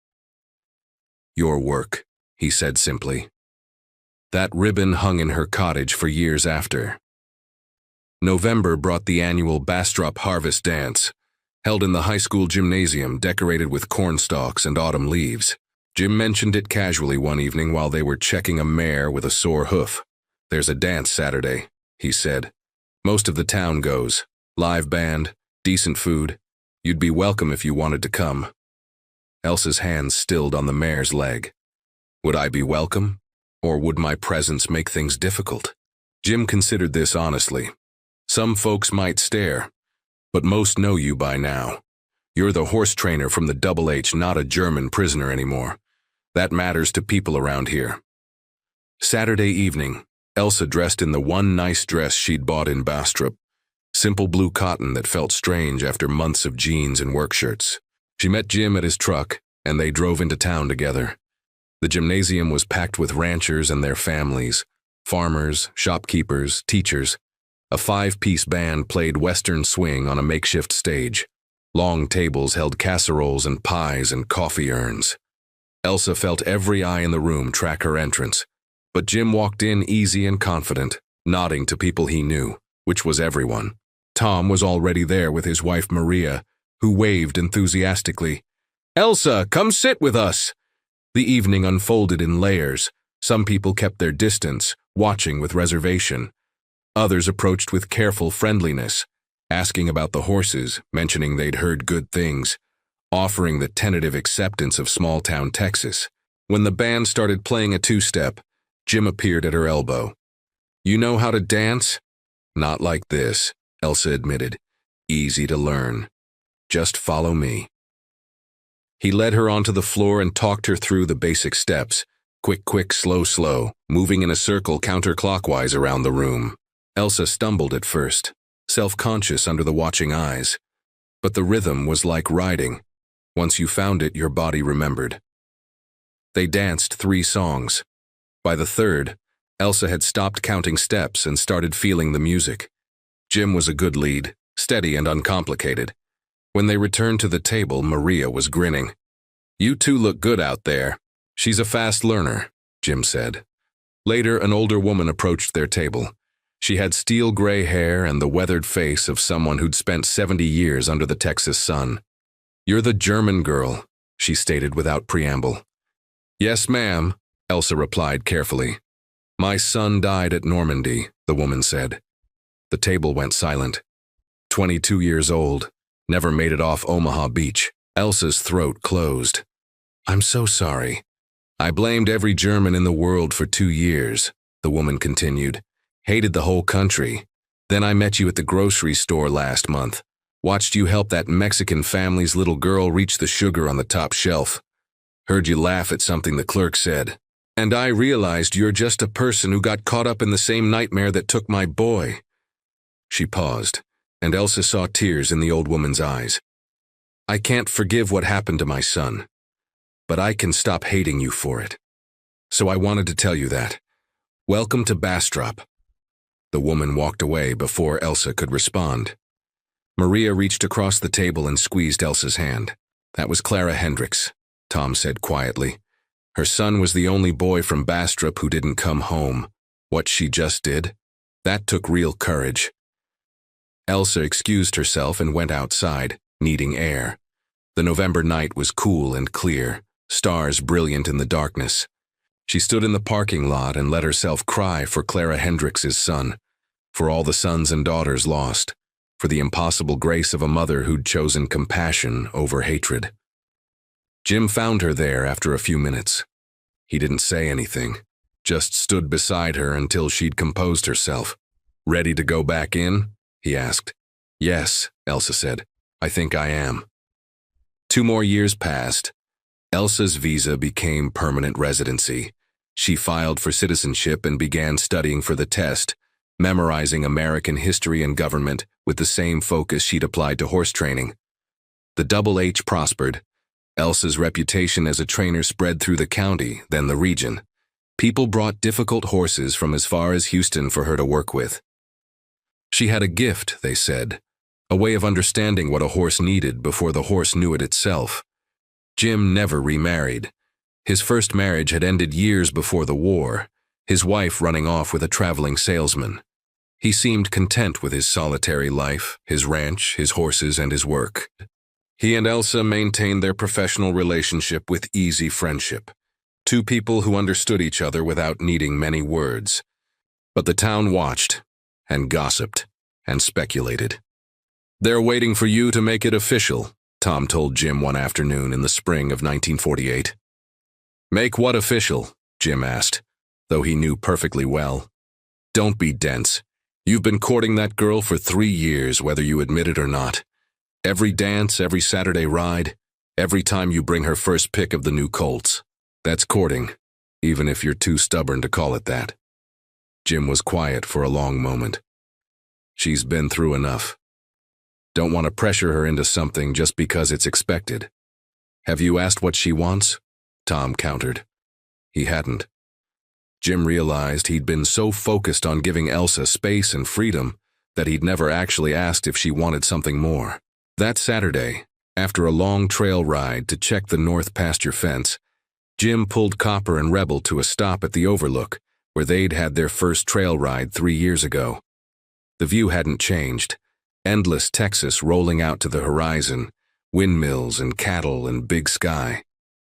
"Your work," he said simply. That ribbon hung in her cottage for years after. November brought the annual Bastrop Harvest Dance, held in the high school gymnasium decorated with corn stalks and autumn leaves. Jim mentioned it casually one evening while they were checking a mare with a sore hoof. "There's a dance Saturday," he said. "Most of the town goes. Live band, decent food. You'd be welcome if you wanted to come." Elsa's hands stilled on the mare's leg. Would I be welcome? Or would my presence make things difficult? Jim considered this honestly. Some folks might stare, but most know you by now. You're the horse trainer from the Double H, not a German prisoner anymore. That matters to people around here. Saturday evening, Elsa dressed in the one nice dress she'd bought in Bastrop, simple blue cotton that felt strange after months of jeans and work shirts. She met Jim at his truck, and they drove into town together. The gymnasium was packed with ranchers and their families, farmers, shopkeepers, teachers. A 5-piece band played Western swing on a makeshift stage. Long tables held casseroles and pies and coffee urns. Elsa felt every eye in the room track her entrance, but Jim walked in easy and confident, nodding to people he knew, which was everyone. Tom was already there with his wife Maria, who waved enthusiastically. "Elsa, come sit with us!" The evening unfolded in layers. Some people kept their distance, watching with reservation. Others approached with careful friendliness, asking about the horses, mentioning they'd heard good things, offering the tentative acceptance of small-town Texas. When the band started playing a 2-step, Jim appeared at her elbow. "You know how to dance?" "Not like this," Elsa admitted. "Easy to learn. Just follow me." He led her onto the floor and talked her through the basic steps. Quick, quick, slow, slow, moving in a circle counterclockwise around the room. Elsa stumbled at first, self-conscious under the watching eyes. But the rhythm was like riding. Once you found it, your body remembered. They danced 3 songs. By the 3rd, Elsa had stopped counting steps and started feeling the music. Jim was a good lead, steady and uncomplicated. When they returned to the table, Maria was grinning. "You two look good out there. She's a fast learner," Jim said. Later, an older woman approached their table. She had steel gray hair and the weathered face of someone who'd spent 70 years under the Texas sun. "You're the German girl," she stated without preamble. "Yes, ma'am," Elsa replied carefully. "My son died at Normandy," the woman said. The table went silent. 22 years old, never made it off Omaha Beach. Elsa's throat closed. "I'm so sorry. I blamed every German in the world for 2 years," the woman continued. "Hated the whole country. Then I met you at the grocery store last month. Watched you help that Mexican family's little girl reach the sugar on the top shelf. Heard you laugh at something the clerk said. And I realized you're just a person who got caught up in the same nightmare that took my boy." She paused, and Elsa saw tears in the old woman's eyes. "I can't forgive what happened to my son, but I can stop hating you for it. So I wanted to tell you that. Welcome to Bastrop." The woman walked away before Elsa could respond. Maria reached across the table and squeezed Elsa's hand. "That was Clara Hendricks," Tom said quietly. "Her son was the only boy from Bastrop who didn't come home. What she just did, that took real courage." Elsa excused herself and went outside, needing air. The November night was cool and clear, stars brilliant in the darkness. She stood in the parking lot and let herself cry for Clara Hendricks's son, for all the sons and daughters lost, for the impossible grace of a mother who'd chosen compassion over hatred. Jim found her there after a few minutes. He didn't say anything, just stood beside her until she'd composed herself. "Ready to go back in?" he asked. "Yes," Elsa said. "I think I am." 2 more years passed. Elsa's visa became permanent residency. She filed for citizenship and began studying for the test, memorizing American history and government with the same focus she'd applied to horse training. The Double H prospered. Elsa's reputation as a trainer spread through the county, then the region. People brought difficult horses from as far as Houston for her to work with. She had a gift, they said, a way of understanding what a horse needed before the horse knew it itself. Jim never remarried. His first marriage had ended years before the war, his wife running off with a traveling salesman. He seemed content with his solitary life, his ranch, his horses, and his work. He and Elsa maintained their professional relationship with easy friendship, 2 people who understood each other without needing many words. But the town watched, and gossiped, and speculated. "They're waiting for you to make it official," Tom told Jim one afternoon in the spring of 1948. "Make what official?" Jim asked, though he knew perfectly well. "Don't be dense. You've been courting that girl for 3 years, whether you admit it or not. Every dance, every Saturday ride, every time you bring her first pick of the new colts. That's courting, even if you're too stubborn to call it that." Jim was quiet for a long moment. "She's been through enough. Don't want to pressure her into something just because it's expected." "Have you asked what she wants?" Tom countered. He hadn't. Jim realized he'd been so focused on giving Elsa space and freedom that he'd never actually asked if she wanted something more. That Saturday, after a long trail ride to check the north pasture fence, Jim pulled Copper and Rebel to a stop at the overlook where they'd had their first trail ride 3 years ago. The view hadn't changed. Endless Texas rolling out to the horizon, windmills and cattle and big sky.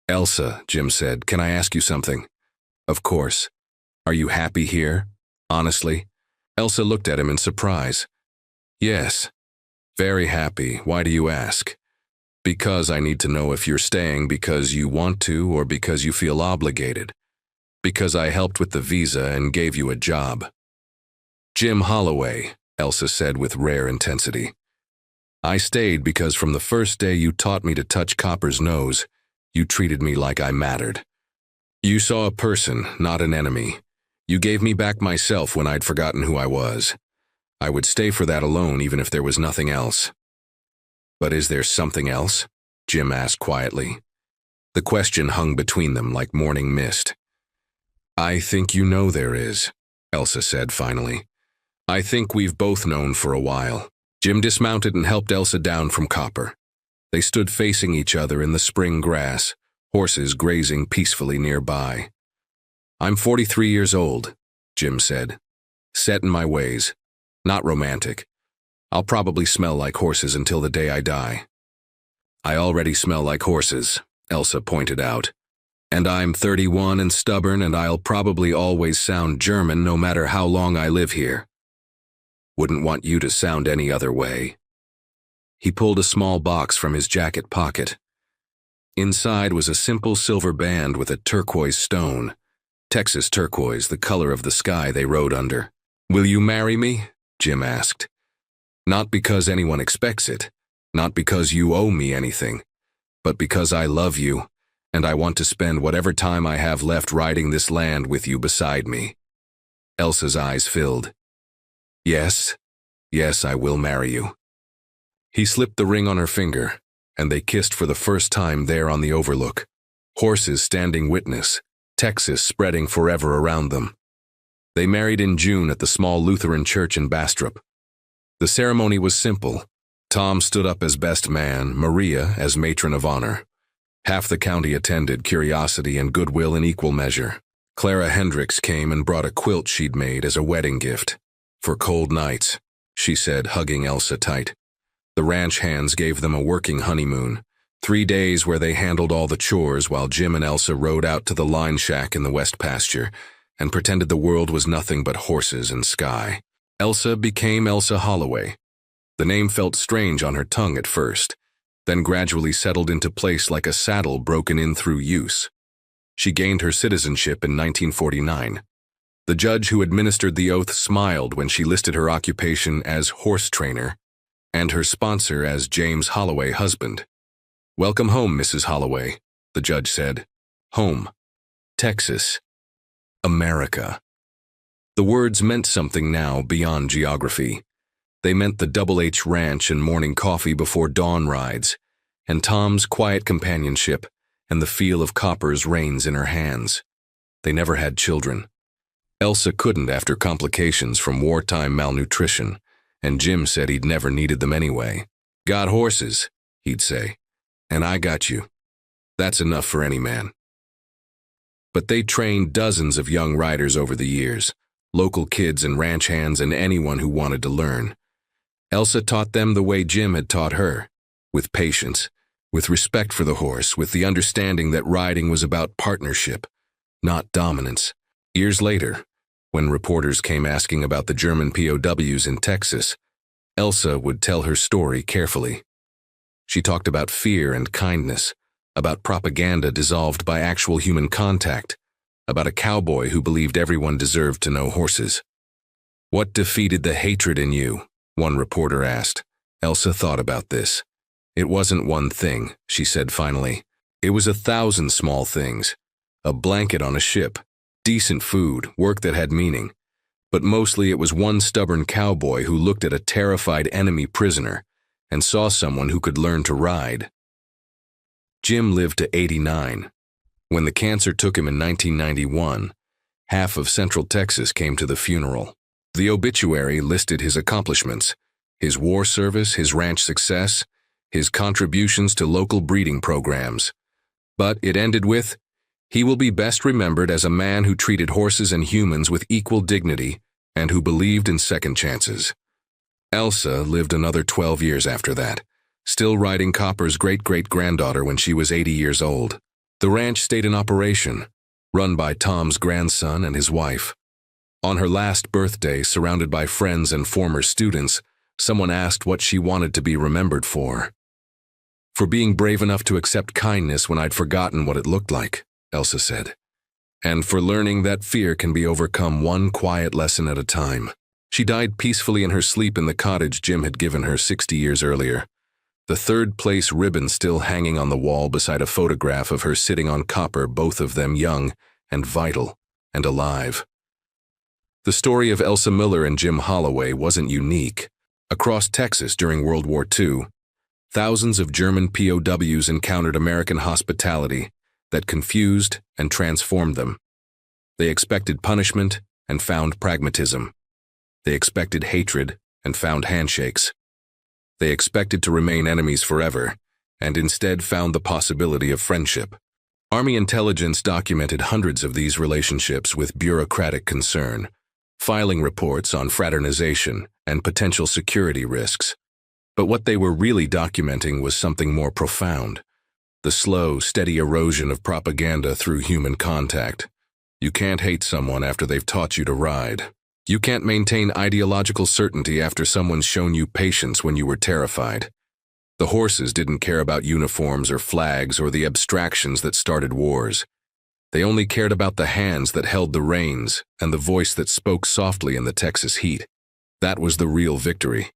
"Elsa," Jim said, "can I ask you something?" "Of course. Are you happy here? Honestly?" Elsa looked at him in surprise. "Yes. Very happy. Why do you ask?" "Because I need to know if you're staying because you want to or because you feel obligated. Because I helped with the visa and gave you a job." "Jim Holloway," Elsa said with rare intensity. "I stayed because from the first day you taught me to touch Copper's nose, you treated me like I mattered. You saw a person, not an enemy. You gave me back myself when I'd forgotten who I was. I would stay for that alone even if there was nothing else." "But is there something else?" Jim asked quietly. The question hung between them like morning mist. "I think you know there is," Elsa said finally. "I think we've both known for a while." Jim dismounted and helped Elsa down from Copper. They stood facing each other in the spring grass, horses grazing peacefully nearby. "I'm 43 years old," Jim said. "Set in my ways. Not romantic. I'll probably smell like horses until the day I die." "I already smell like horses," Elsa pointed out. "And I'm 31 and stubborn, and I'll probably always sound German no matter how long I live here. Wouldn't want you to sound any other way." He pulled a small box from his jacket pocket. Inside was a simple silver band with a turquoise stone. Texas turquoise, the color of the sky they rode under. "Will you marry me?" Jim asked. Not because anyone expects it, not because you owe me anything, but because I love you, and I want to spend whatever time I have left riding this land with you beside me." Elsa's eyes filled. "Yes, yes, I will marry you." He slipped the ring on her finger, and they kissed for the first time there on the overlook. Horses standing witness, Texas spreading forever around them. They married in June at the small Lutheran church in Bastrop. The ceremony was simple. Tom stood up as best man, Maria as matron of honor. Half the county attended, curiosity and goodwill in equal measure. Clara Hendricks came and brought a quilt she'd made as a wedding gift. "For cold nights," she said, hugging Elsa tight. The ranch hands gave them a working honeymoon. 3 days where they handled all the chores while Jim and Elsa rode out to the line shack in the west pasture and pretended the world was nothing but horses and sky. Elsa became Elsa Holloway. The name felt strange on her tongue at first, then gradually settled into place like a saddle broken in through use. She gained her citizenship in 1949. The judge who administered the oath smiled when she listed her occupation as horse trainer and her sponsor as James Holloway, husband. "Welcome home, Mrs. Holloway," the judge said. Home. Texas. America. The words meant something now beyond geography. They meant the Double H Ranch and morning coffee before dawn rides, and Tom's quiet companionship and the feel of Copper's reins in her hands. They never had children. Elsa couldn't after complications from wartime malnutrition, and Jim said he'd never needed them anyway. "Got horses," he'd say, "and I got you. That's enough for any man." But they trained dozens of young riders over the years, local kids and ranch hands and anyone who wanted to learn. Elsa taught them the way Jim had taught her, with patience, with respect for the horse, with the understanding that riding was about partnership, not dominance. Years later, when reporters came asking about the German POWs in Texas, Elsa would tell her story carefully. She talked about fear and kindness, about propaganda dissolved by actual human contact, about a cowboy who believed everyone deserved to know horses. "What defeated the hatred in you?" one reporter asked. Elsa thought about this. "It wasn't one thing," she said finally. "It was 1,000 small things. A blanket on a ship, decent food, work that had meaning. But mostly it was one stubborn cowboy who looked at a terrified enemy prisoner and saw someone who could learn to ride." Jim lived to 89. When the cancer took him in 1991, half of Central Texas came to the funeral. The obituary listed his accomplishments, his war service, his ranch success, his contributions to local breeding programs. But it ended with, "He will be best remembered as a man who treated horses and humans with equal dignity and who believed in second chances." Elsa lived another 12 years after that, still riding Copper's great-great-granddaughter when she was 80 years old. The ranch stayed in operation, run by Tom's grandson and his wife. On her last birthday, surrounded by friends and former students, someone asked what she wanted to be remembered for. "For being brave enough to accept kindness when I'd forgotten what it looked like," Elsa said. "And for learning that fear can be overcome one quiet lesson at a time." She died peacefully in her sleep in the cottage Jim had given her 60 years earlier. The third-place ribbon still hanging on the wall beside a photograph of her sitting on Copper, both of them young and vital and alive. The story of Elsa Miller and Jim Holloway wasn't unique. Across Texas during World War II, thousands of German POWs encountered American hospitality that confused and transformed them. They expected punishment and found pragmatism. They expected hatred and found handshakes. They expected to remain enemies forever, and instead found the possibility of friendship. Army intelligence documented hundreds of these relationships with bureaucratic concern, filing reports on fraternization and potential security risks. But what they were really documenting was something more profound: the slow, steady erosion of propaganda through human contact. You can't hate someone after they've taught you to ride. You can't maintain ideological certainty after someone's shown you patience when you were terrified. The horses didn't care about uniforms or flags or the abstractions that started wars. They only cared about the hands that held the reins and the voice that spoke softly in the Texas heat. That was the real victory.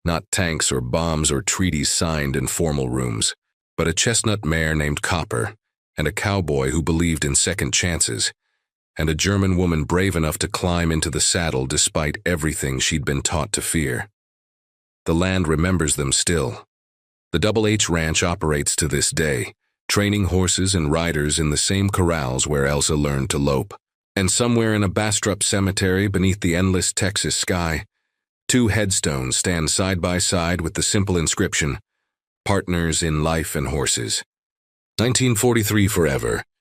Not tanks or bombs or treaties signed in formal rooms, but a chestnut mare named Copper, and a cowboy who believed in second chances, and a German woman brave enough to climb into the saddle despite everything she'd been taught to fear. The land remembers them still. The Double H Ranch operates to this day, training horses and riders in the same corrals where Elsa learned to lope. And somewhere in a Bastrop cemetery beneath the endless Texas sky, two headstones stand side by side with the simple inscription, "Partners in Life and Horses." 1943 forever,